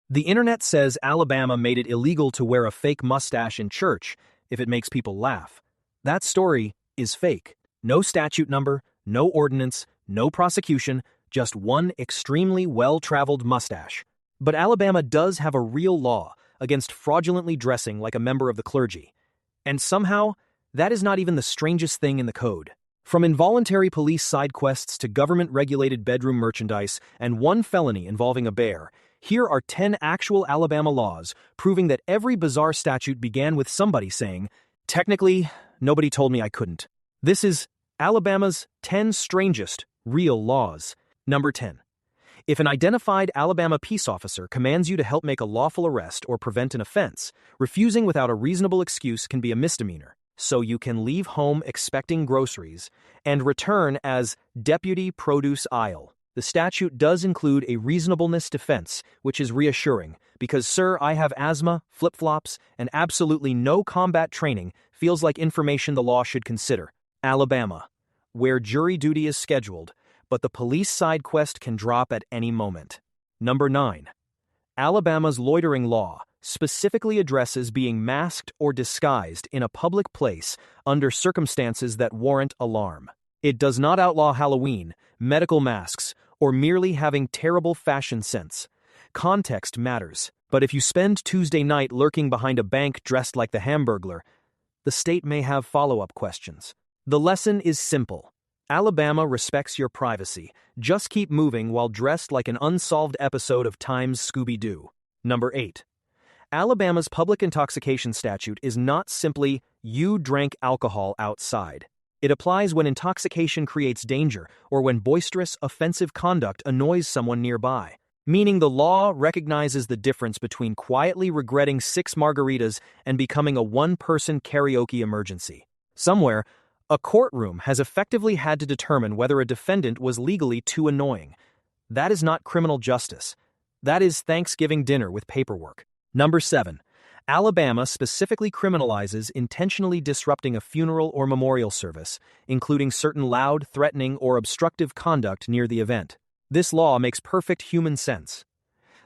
The internet says Alabama made it illegal to wear a fake mustache in church if it makes people laugh. That story is fake. No statute number, no ordinance, no prosecution, just one extremely well-traveled mustache. But Alabama does have a real law against fraudulently dressing like a member of the clergy. And somehow, that is not even the strangest thing in the code. From involuntary police side quests to government-regulated bedroom merchandise and one felony involving a bear, here are 10 actual Alabama laws proving that every bizarre statute began with somebody saying, "Technically, nobody told me I couldn't." This is Alabama's 10 strangest real laws. Number 10. If an identified Alabama peace officer commands you to help make a lawful arrest or prevent an offense, refusing without a reasonable excuse can be a misdemeanor. So you can leave home expecting groceries and return as deputy produce aisle. The statute does include a reasonableness defense, which is reassuring, because, sir, I have asthma, flip-flops, and absolutely no combat training feels like information the law should consider. Alabama, where jury duty is scheduled, but the police side quest can drop at any moment. Number 9. Alabama's loitering law specifically addresses being masked or disguised in a public place under circumstances that warrant alarm. It does not outlaw Halloween, medical masks, or merely having terrible fashion sense. Context matters, but if you spend Tuesday night lurking behind a bank dressed like the Hamburglar, the state may have follow-up questions. The lesson is simple. Alabama respects your privacy. Just keep moving while dressed like an unsolved episode of Time's Scooby-Doo. Number 8. Alabama's public intoxication statute is not simply you drank alcohol outside. It applies when intoxication creates danger or when boisterous, offensive conduct annoys someone nearby. Meaning the law recognizes the difference between quietly regretting 6 margaritas and becoming a one-person karaoke emergency. Somewhere, a courtroom has effectively had to determine whether a defendant was legally too annoying. That is not criminal justice. That is Thanksgiving dinner with paperwork. Number 7. Alabama specifically criminalizes intentionally disrupting a funeral or memorial service, including certain loud, threatening, or obstructive conduct near the event. This law makes perfect human sense.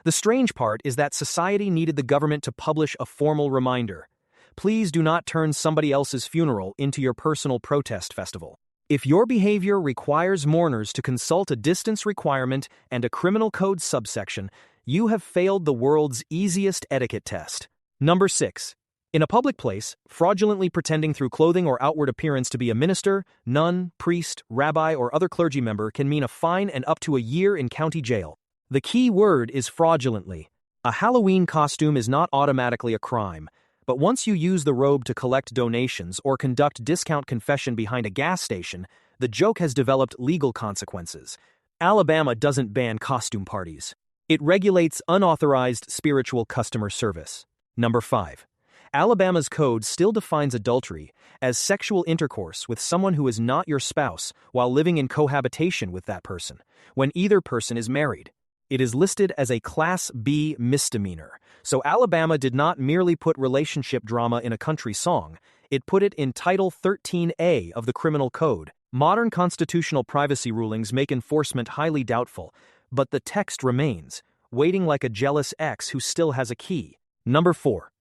The strange part is that society needed the government to publish a formal reminder. Please do not turn somebody else's funeral into your personal protest festival. If your behavior requires mourners to consult a distance requirement and a criminal code subsection, you have failed the world's easiest etiquette test. Number 6. In a public place, fraudulently pretending through clothing or outward appearance to be a minister, nun, priest, rabbi, or other clergy member can mean a fine and up to a year in county jail. The key word is fraudulently. A Halloween costume is not automatically a crime, but once you use the robe to collect donations or conduct discount confession behind a gas station, the joke has developed legal consequences. Alabama doesn't ban costume parties. It regulates unauthorized spiritual customer service. Number 5. Alabama's code still defines adultery as sexual intercourse with someone who is not your spouse while living in cohabitation with that person, when either person is married. It is listed as a Class B misdemeanor, so Alabama did not merely put relationship drama in a country song, it put it in Title 13A of the Criminal Code. Modern constitutional privacy rulings make enforcement highly doubtful, but the text remains, waiting like a jealous ex who still has a key. Number 4.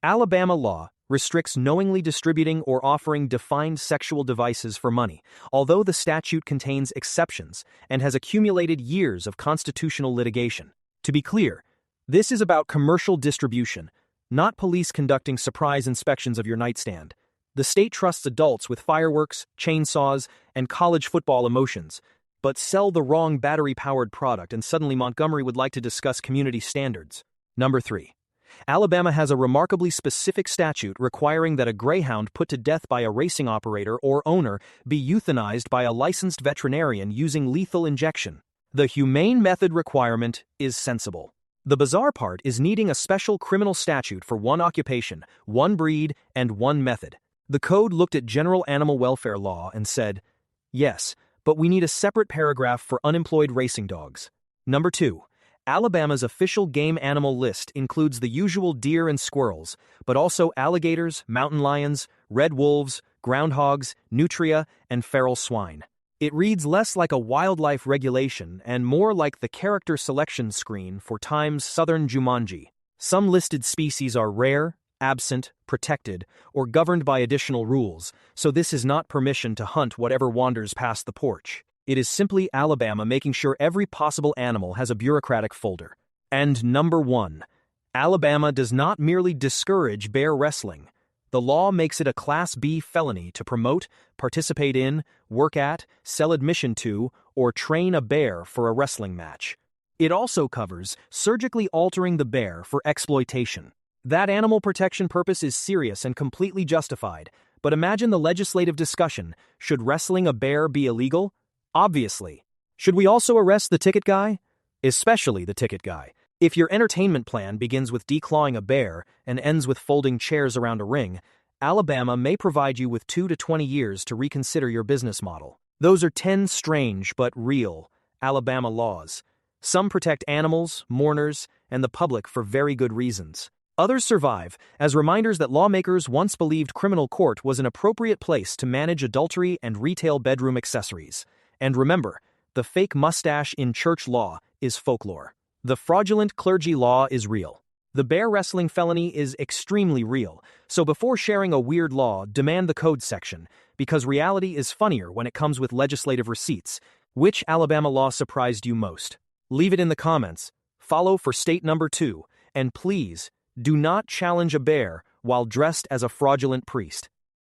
Alabama law restricts knowingly distributing or offering defined sexual devices for money, although the statute contains exceptions and has accumulated years of constitutional litigation. To be clear, this is about commercial distribution, not police conducting surprise inspections of your nightstand. The state trusts adults with fireworks, chainsaws, and college football emotions, but sell the wrong battery-powered product and suddenly Montgomery would like to discuss community standards. Number 3. Alabama has a remarkably specific statute requiring that a Greyhound put to death by a racing operator or owner be euthanized by a licensed veterinarian using lethal injection. The humane method requirement is sensible. The bizarre part is needing a special criminal statute for one occupation, one breed, and one method. The code looked at general animal welfare law and said, yes, but we need a separate paragraph for unemployed racing dogs. Number 2. Alabama's official game animal list includes the usual deer and squirrels, but also alligators, mountain lions, red wolves, groundhogs, nutria, and feral swine. It reads less like a wildlife regulation and more like the character selection screen for Time's Southern Jumanji. Some listed species are rare, absent, protected, or governed by additional rules, so this is not permission to hunt whatever wanders past the porch. It is simply Alabama making sure every possible animal has a bureaucratic folder. And number 1. Alabama does not merely discourage bear wrestling. The law makes it a Class B felony to promote, participate in, work at, sell admission to, or train a bear for a wrestling match. It also covers surgically altering the bear for exploitation. That animal protection purpose is serious and completely justified, but imagine the legislative discussion. Should wrestling a bear be illegal? Obviously. Should we also arrest the ticket guy? Especially the ticket guy. If your entertainment plan begins with declawing a bear and ends with folding chairs around a ring, Alabama may provide you with 2 to 20 years to reconsider your business model. Those are 10 strange but real Alabama laws. Some protect animals, mourners, and the public for very good reasons. Others survive as reminders that lawmakers once believed criminal court was an appropriate place to manage adultery and retail bedroom accessories. And remember, the fake mustache in church law is folklore. The fraudulent clergy law is real. The bear wrestling felony is extremely real, so before sharing a weird law, demand the code section, because reality is funnier when it comes with legislative receipts. Which Alabama law surprised you most? Leave it in the comments. Follow for state number 2, and please, do not challenge a bear while dressed as a fraudulent priest.